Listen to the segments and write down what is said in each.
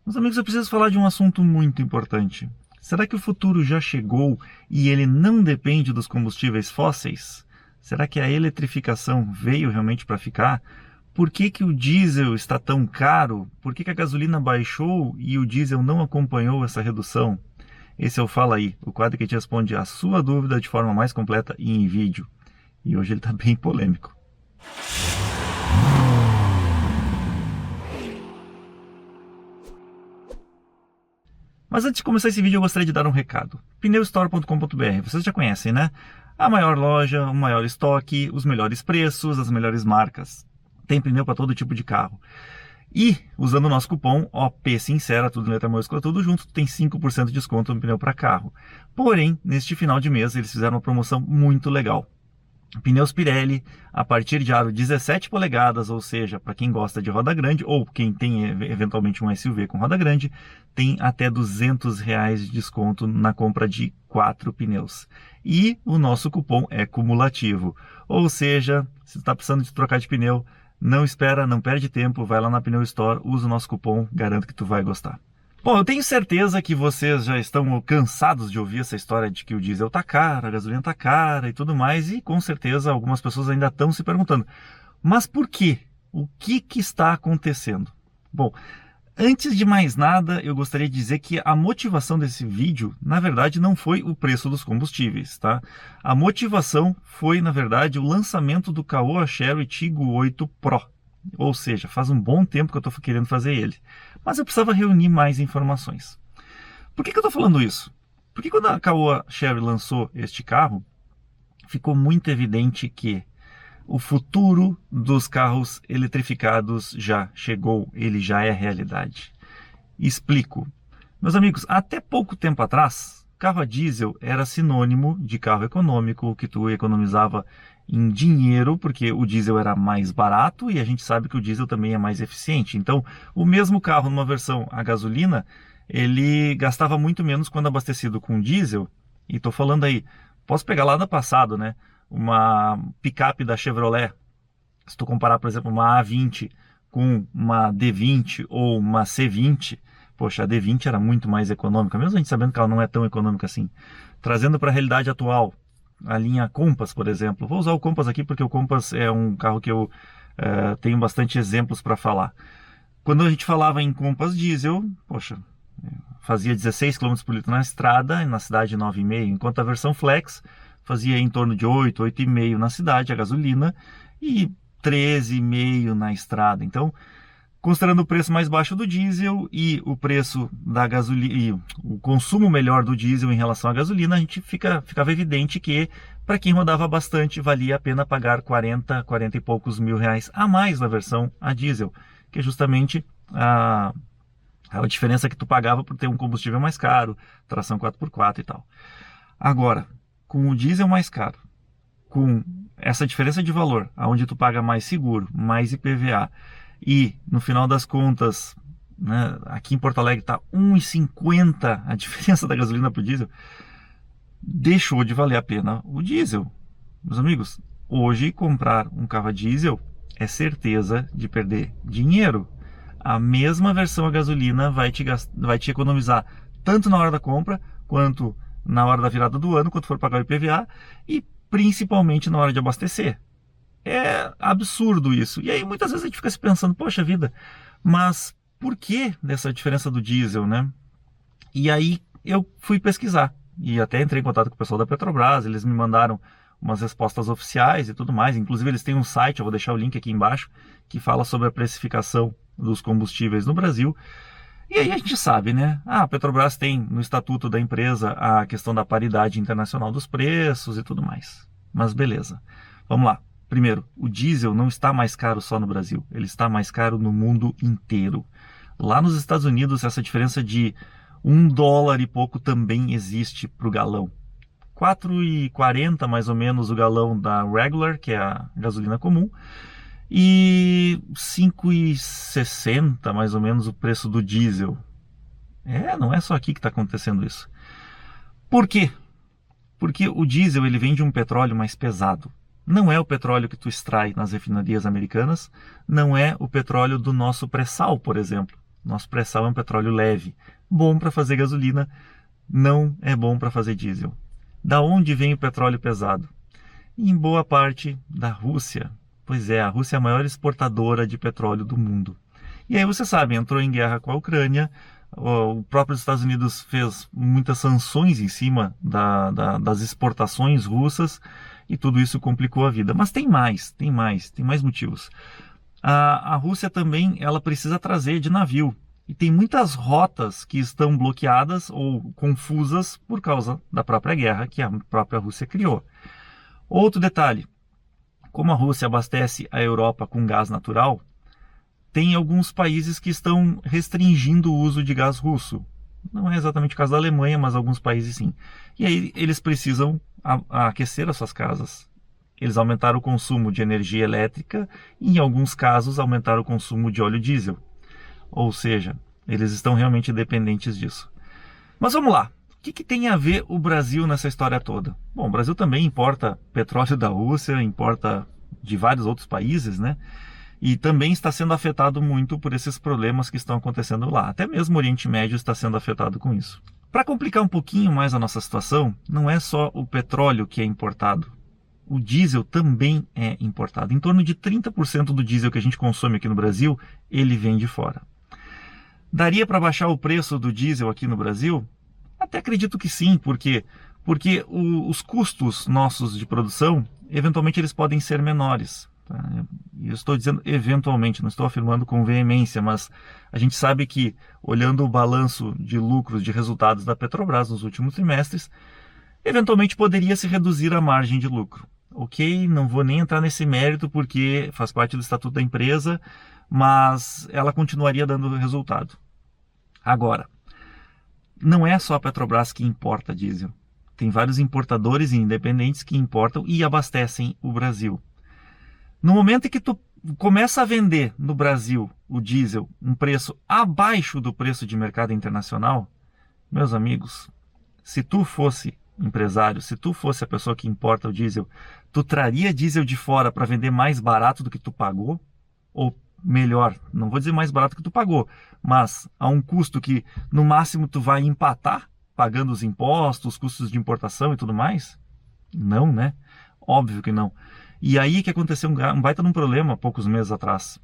Meus amigos, eu preciso falar de um assunto muito importante. Será que o futuro já chegou e ele não depende dos combustíveis fósseis? Será que a eletrificação veio realmente para ficar? Por que que o diesel está tão caro? Por que que a gasolina baixou e o diesel não acompanhou essa redução? Esse é o Fala Aí, o quadro que te responde a sua dúvida de forma mais completa e em vídeo. E hoje ele está bem polêmico. Mas antes de começar esse vídeo, eu gostaria de dar um recado. Pneustore.com.br, vocês já conhecem, né? A maior loja, o maior estoque, os melhores preços, as melhores marcas. Tem pneu para todo tipo de carro. E, usando o nosso cupom OPSINCERA, tudo em letra maiúscula, tudo junto, tem 5% de desconto no pneu para carro. Porém, neste final de mês, eles fizeram uma promoção muito legal. Pneus Pirelli, a partir de aro 17 polegadas, ou seja, para quem gosta de roda grande, ou quem tem eventualmente um SUV com roda grande, tem até R$200 de desconto na compra de 4 pneus. E o nosso cupom é cumulativo, ou seja, se você está precisando de trocar de pneu, não espera, não perde tempo, vai lá na Pneu Store, usa o nosso cupom, garanto que tu vai gostar. Bom, eu tenho certeza que vocês já estão cansados de ouvir essa história de que o diesel tá caro, a gasolina tá cara e tudo mais, e com certeza algumas pessoas ainda estão se perguntando, mas por quê? O que que está acontecendo? Bom, antes de mais nada, eu gostaria de dizer que a motivação desse vídeo, na verdade, não foi o preço dos combustíveis, tá? A motivação foi, na verdade, o lançamento do Caoa Chery Tiggo 8 Pro. Ou seja, faz um bom tempo que eu estou querendo fazer ele. Mas eu precisava reunir mais informações. Por que eu estou falando isso? Porque quando a Caoa Chery lançou este carro, ficou muito evidente que o futuro dos carros eletrificados já chegou, ele já é realidade. Explico. Meus amigos, até pouco tempo atrás, carro a diesel era sinônimo de carro econômico, que tu economizava em dinheiro, porque o diesel era mais barato e a gente sabe que o diesel também é mais eficiente. Então, o mesmo carro numa versão a gasolina, ele gastava muito menos quando abastecido com diesel. E estou falando aí, posso pegar lá do passado, né? Uma picape da Chevrolet, se tu comparar, por exemplo, uma A20 com uma D20 ou uma C20, poxa, a D20 era muito mais econômica, mesmo a gente sabendo que ela não é tão econômica assim. Trazendo para a realidade atual, a linha Compass, por exemplo. Vou usar o Compass aqui porque o Compass é um carro que eu tenho bastante exemplos para falar. Quando a gente falava em Compass diesel, poxa, fazia 16 km por litro na estrada e na cidade 9,5, enquanto a versão Flex fazia em torno de 8, 8,5 na cidade, a gasolina, e 13,5 na estrada. Então, considerando o preço mais baixo do diesel e o preço da gasolina e o consumo melhor do diesel em relação à gasolina, a gente ficava evidente que para quem rodava bastante valia a pena pagar 40 e poucos mil reais a mais na versão a diesel, que é justamente a diferença que tu pagava por ter um combustível mais caro, tração 4x4 e tal. Agora, com o diesel mais caro, com essa diferença de valor, onde tu paga mais seguro, mais IPVA, e no final das contas, né, aqui em Porto Alegre está 1,50 a diferença da gasolina para o diesel, deixou de valer a pena o diesel. Meus amigos, hoje comprar um carro a diesel é certeza de perder dinheiro. A mesma versão a gasolina vai te economizar tanto na hora da compra, quanto na hora da virada do ano, quando for pagar o IPVA, e principalmente na hora de abastecer. É absurdo isso. E aí muitas vezes a gente fica se pensando, poxa vida, mas por que dessa diferença do diesel, né? E aí eu fui pesquisar e até entrei em contato com o pessoal da Petrobras, eles me mandaram umas respostas oficiais e tudo mais. Inclusive eles têm um site, eu vou deixar o link aqui embaixo, que fala sobre a precificação dos combustíveis no Brasil. E aí a gente sabe, né? A Petrobras tem no estatuto da empresa a questão da paridade internacional dos preços e tudo mais. Mas beleza, vamos lá. Primeiro, o diesel não está mais caro só no Brasil, ele está mais caro no mundo inteiro. Lá nos Estados Unidos, essa diferença de $1 e pouco também existe para o galão. 4,40 mais ou menos o galão da regular, que é a gasolina comum, e 5,60 mais ou menos o preço do diesel. Não é só aqui que está acontecendo isso. Por quê? Porque o diesel ele vem de um petróleo mais pesado. Não é o petróleo que tu extrai nas refinarias americanas, não é o petróleo do nosso pré-sal, por exemplo. Nosso pré-sal é um petróleo leve, bom para fazer gasolina, não é bom para fazer diesel. Da onde vem o petróleo pesado? Em boa parte da Rússia. Pois é, a Rússia é a maior exportadora de petróleo do mundo. E aí você sabe, entrou em guerra com a Ucrânia, o próprio Estados Unidos fez muitas sanções em cima das exportações russas e tudo isso complicou a vida. Mas tem mais motivos. A Rússia também ela precisa trazer de navio. E tem muitas rotas que estão bloqueadas ou confusas por causa da própria guerra que a própria Rússia criou. Outro detalhe, como a Rússia abastece a Europa com gás natural, tem alguns países que estão restringindo o uso de gás russo. Não é exatamente o caso da Alemanha, mas alguns países sim. E aí eles precisam aquecer as suas casas. Eles aumentaram o consumo de energia elétrica e, em alguns casos, aumentaram o consumo de óleo diesel. Ou seja, eles estão realmente dependentes disso. Mas vamos lá. O que tem a ver o Brasil nessa história toda? Bom, o Brasil também importa petróleo da Rússia, importa de vários outros países, né? E também está sendo afetado muito por esses problemas que estão acontecendo lá. Até mesmo o Oriente Médio está sendo afetado com isso. Para complicar um pouquinho mais a nossa situação, não é só o petróleo que é importado. O diesel também é importado. Em torno de 30% do diesel que a gente consome aqui no Brasil, ele vem de fora. Daria para baixar o preço do diesel aqui no Brasil? Até acredito que sim, porque os custos nossos de produção, eventualmente eles podem ser menores. Tá? Eu estou dizendo eventualmente, não estou afirmando com veemência, mas a gente sabe que, olhando o balanço de lucros, de resultados da Petrobras nos últimos trimestres, eventualmente poderia se reduzir a margem de lucro. Ok, não vou nem entrar nesse mérito porque faz parte do estatuto da empresa, mas ela continuaria dando resultado. Agora, não é só a Petrobras que importa diesel. Tem vários importadores independentes que importam e abastecem o Brasil. No momento em que tu começa a vender no Brasil o diesel um preço abaixo do preço de mercado internacional, meus amigos, se tu fosse empresário, se tu fosse a pessoa que importa o diesel, tu traria diesel de fora para vender mais barato do que tu pagou? Ou melhor, não vou dizer mais barato que tu pagou, mas a um custo que no máximo tu vai empatar, pagando os impostos, os custos de importação e tudo mais? Não, né? Óbvio que não. E aí que aconteceu um baita de um problema poucos meses atrás.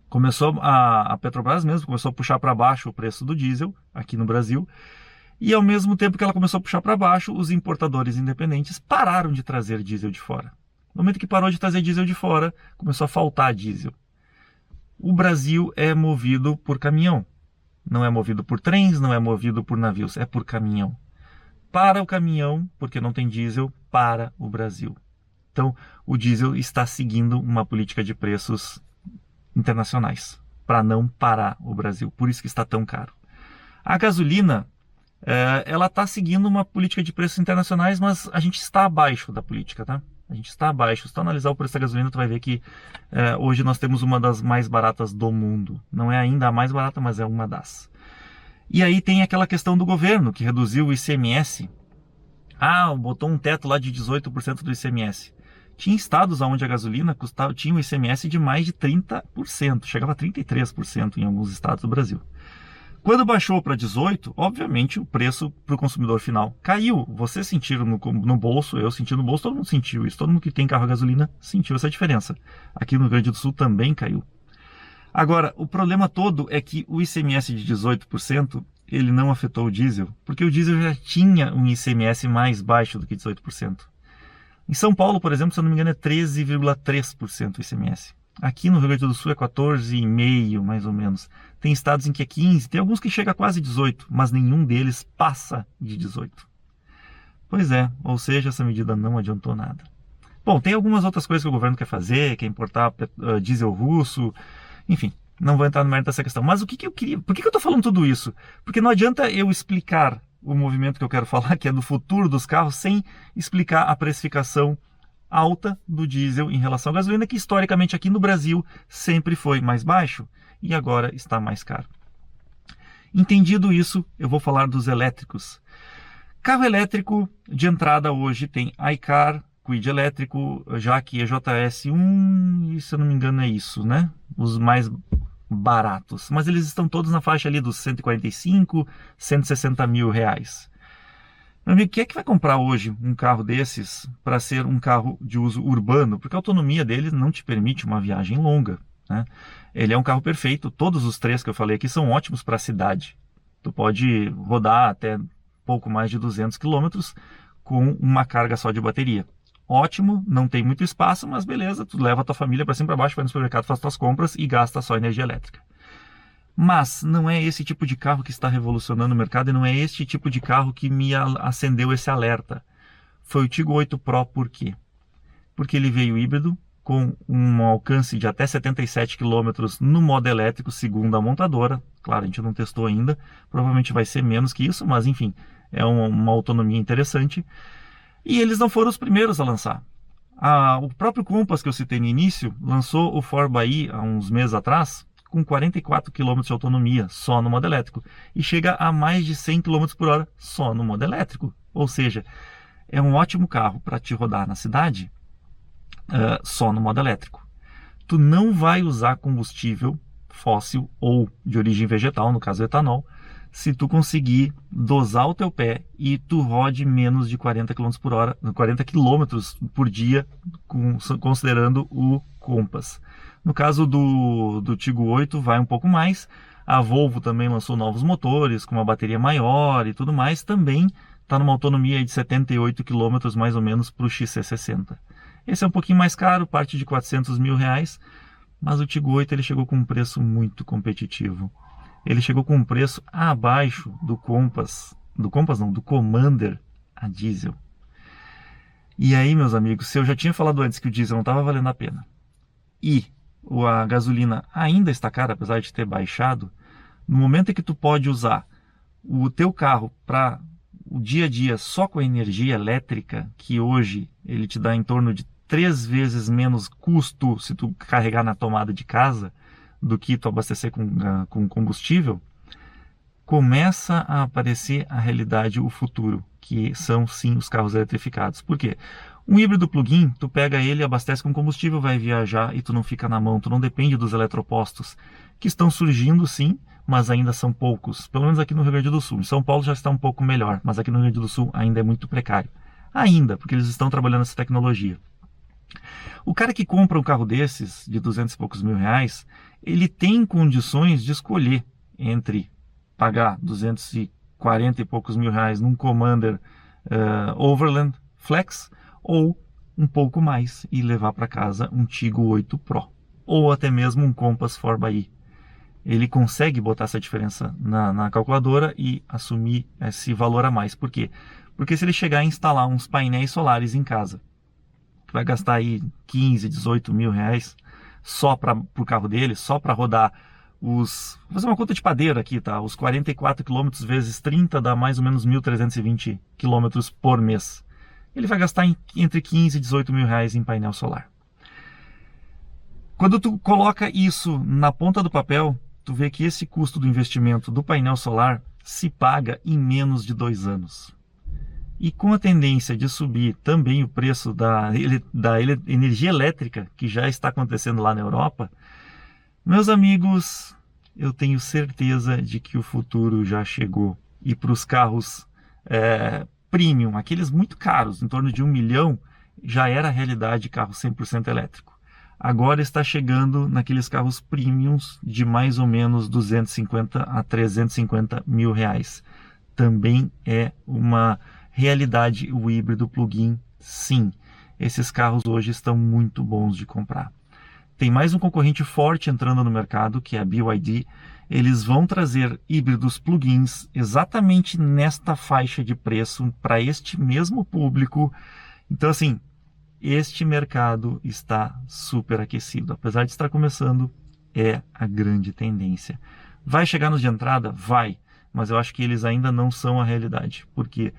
Começou a Petrobras mesmo, começou a puxar para baixo o preço do diesel aqui no Brasil, e ao mesmo tempo que ela começou a puxar para baixo, os importadores independentes pararam de trazer diesel de fora. No momento que parou de trazer diesel de fora, começou a faltar diesel. O Brasil é movido por caminhão. Não é movido por trens, não é movido por navios, é por caminhão. Para o caminhão, porque não tem diesel, para o Brasil. Então, o diesel está seguindo uma política de preços internacionais, para não parar o Brasil. Por isso que está tão caro. A gasolina, ela está seguindo uma política de preços internacionais, mas a gente está abaixo da política, tá? A gente está abaixo. Se tu analisar o preço da gasolina, tu vai ver que hoje nós temos uma das mais baratas do mundo. Não é ainda a mais barata, mas é uma das. E aí tem aquela questão do governo, que reduziu o ICMS. Botou um teto lá de 18% do ICMS. Tinha estados onde a gasolina tinha um ICMS de mais de 30%. Chegava a 33% em alguns estados do Brasil. Quando baixou para 18%, obviamente o preço para o consumidor final caiu. Vocês sentiram no bolso, eu senti no bolso, todo mundo sentiu isso. Todo mundo que tem carro a gasolina sentiu essa diferença. Aqui no Rio Grande do Sul também caiu. Agora, o problema todo é que o ICMS de 18%, ele não afetou o diesel, porque o diesel já tinha um ICMS mais baixo do que 18%. Em São Paulo, por exemplo, se eu não me engano, é 13,3% o ICMS. Aqui no Rio Grande do Sul é 14,5%, mais ou menos. Tem estados em que é 15%, tem alguns que chega a quase 18%, mas nenhum deles passa de 18%. Pois é, ou seja, essa medida não adiantou nada. Bom, tem algumas outras coisas que o governo quer fazer, quer importar diesel russo, enfim, não vou entrar no mérito dessa questão. Mas o que eu queria, por que eu estou falando tudo isso? Porque não adianta eu explicar o movimento que eu quero falar, que é do futuro dos carros, sem explicar a precificação alta do diesel em relação à gasolina, que historicamente aqui no Brasil sempre foi mais baixo e agora está mais caro. Entendido isso, eu vou falar dos elétricos. Carro elétrico de entrada hoje tem iCar, Kwid elétrico, Jaque EJS1, e se eu não me engano é isso, né? Os mais baratos, mas eles estão todos na faixa ali dos 145, 160 mil reais. Meu amigo, quem é que vai comprar hoje um carro desses para ser um carro de uso urbano? Porque a autonomia dele não te permite uma viagem longa, né? Ele é um carro perfeito, todos os três que eu falei aqui são ótimos para a cidade. Tu pode rodar até pouco mais de 200 quilômetros com uma carga só de bateria. Ótimo, não tem muito espaço, mas beleza, tu leva a tua família para cima e para baixo, vai no supermercado, faz tuas compras e gasta só energia elétrica. Mas não é esse tipo de carro que está revolucionando o mercado e não é este tipo de carro que me acendeu esse alerta. Foi o Tiggo 8 Pro, por quê? Porque ele veio híbrido, com um alcance de até 77 quilômetros no modo elétrico, segundo a montadora. Claro, a gente não testou ainda, provavelmente vai ser menos que isso, mas enfim, é uma autonomia interessante. E eles não foram os primeiros a lançar. O próprio Compass que eu citei no início lançou o 4xe há uns meses atrás, com 44 km de autonomia só no modo elétrico e chega a mais de 100 km por hora só no modo elétrico. Ou seja, é um ótimo carro para te rodar na cidade só no modo elétrico. Tu não vai usar combustível fóssil ou de origem vegetal, no caso etanol, se tu conseguir dosar o teu pé e tu rode menos de 40 km por hora, 40 km por dia, considerando o Compass. No caso do Tiggo 8 vai um pouco mais. A Volvo também lançou novos motores com uma bateria maior e tudo mais. Também está numa autonomia de 78 km mais ou menos para o XC60. Esse é um pouquinho mais caro, parte de 400 mil reais, mas o Tiggo 8 ele chegou com um preço muito competitivo. Ele chegou com um preço abaixo do Compass, do Commander a diesel. E aí, meus amigos, se eu já tinha falado antes que o diesel não estava valendo a pena e a gasolina ainda está cara, apesar de ter baixado, no momento em que tu pode usar o teu carro para o dia a dia só com a energia elétrica, que hoje ele te dá em torno de 3 vezes menos custo se tu carregar na tomada de casa do que tu abastecer com combustível, começa a aparecer a realidade, o futuro, que são sim os carros eletrificados. Por quê? Um híbrido plug-in, tu pega ele, abastece com combustível, vai viajar e tu não fica na mão, tu não depende dos eletropostos, que estão surgindo sim, mas ainda são poucos, pelo menos aqui no Rio Grande do Sul. Em São Paulo já está um pouco melhor, mas aqui no Rio Grande do Sul ainda é muito precário. Ainda, porque eles estão trabalhando essa tecnologia. O cara que compra um carro desses, de 200 e poucos mil reais, ele tem condições de escolher entre pagar 240 e poucos mil reais num Commander Overland Flex ou um pouco mais e levar para casa um Tiggo 8 Pro ou até mesmo um Compass 4xe. Ele consegue botar essa diferença na calculadora e assumir esse valor a mais. Por quê? Porque se ele chegar a instalar uns painéis solares em casa, vai gastar aí 15, 18 mil reais só para o carro dele, só para rodar vou fazer uma conta de padeiro aqui, tá? Os 44 km vezes 30 dá mais ou menos 1.320 km por mês. Ele vai gastar entre 15 e 18 mil reais em painel solar. Quando tu coloca isso na ponta do papel, tu vê que esse custo do investimento do painel solar se paga em menos de 2 anos. E com a tendência de subir também o preço da energia elétrica, que já está acontecendo lá na Europa, meus amigos, eu tenho certeza de que o futuro já chegou. E para os carros premium, aqueles muito caros, em torno de 1 milhão, já era a realidade carro 100% elétrico. Agora está chegando naqueles carros premiums de mais ou menos 250 a 350 mil reais. Também é uma realidade o híbrido plug-in, sim. Esses carros hoje estão muito bons de comprar. Tem mais um concorrente forte entrando no mercado, que é a BYD. Eles vão trazer híbridos plug-ins exatamente nesta faixa de preço para este mesmo público. Então, assim, este mercado está super aquecido. Apesar de estar começando, é a grande tendência. Vai chegar nos de entrada? Vai. Mas eu acho que eles ainda não são a realidade. Por quê?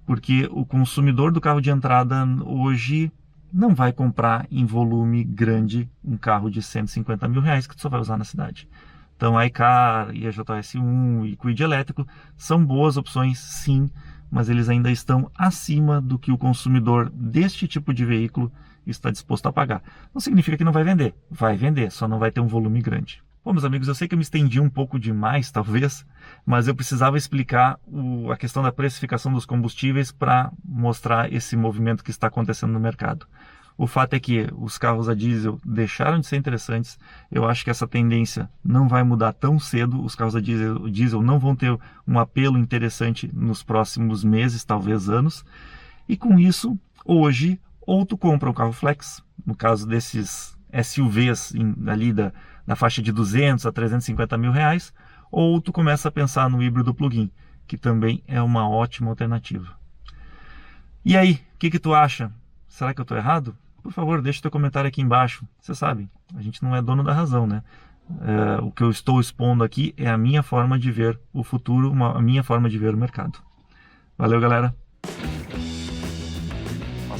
Porque o consumidor do carro de entrada hoje não vai comprar em volume grande um carro de 150 mil reais que tu só vai usar na cidade. Então a iCar e a JS1 e Kwid elétrico são boas opções, sim, mas eles ainda estão acima do que o consumidor deste tipo de veículo está disposto a pagar. Não significa que não vai vender, só não vai ter um volume grande. Bom, meus amigos, eu sei que eu me estendi um pouco demais, talvez, mas eu precisava explicar a questão da precificação dos combustíveis para mostrar esse movimento que está acontecendo no mercado. O fato é que os carros a diesel deixaram de ser interessantes. Eu acho que essa tendência não vai mudar tão cedo. Os carros a diesel não vão ter um apelo interessante nos próximos meses, talvez anos. E com isso, hoje, ou tu compra um carro flex, no caso desses SUVs ali da faixa de 200 a 350 mil reais, ou tu começa a pensar no híbrido plug-in, que também é uma ótima alternativa. E aí, o que tu acha? Será que eu estou errado? Por favor, deixe teu comentário aqui embaixo. Você sabe, a gente não é dono da razão, né? O que eu estou expondo aqui é a minha forma de ver o futuro, a minha forma de ver o mercado. Valeu, galera!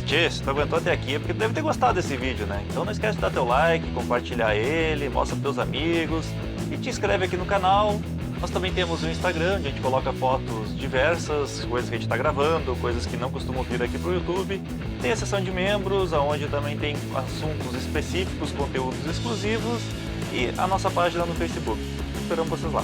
Tchê, se tu aguentou até aqui é porque tu deve ter gostado desse vídeo, né? Então não esquece de dar teu like, compartilhar ele, mostra pros teus amigos e te inscreve aqui no canal. Nós também temos o Instagram, onde a gente coloca fotos diversas, coisas que a gente está gravando, coisas que não costumam vir aqui pro YouTube. Tem a seção de membros, onde também tem assuntos específicos, conteúdos exclusivos e a nossa página no Facebook. Esperamos vocês lá.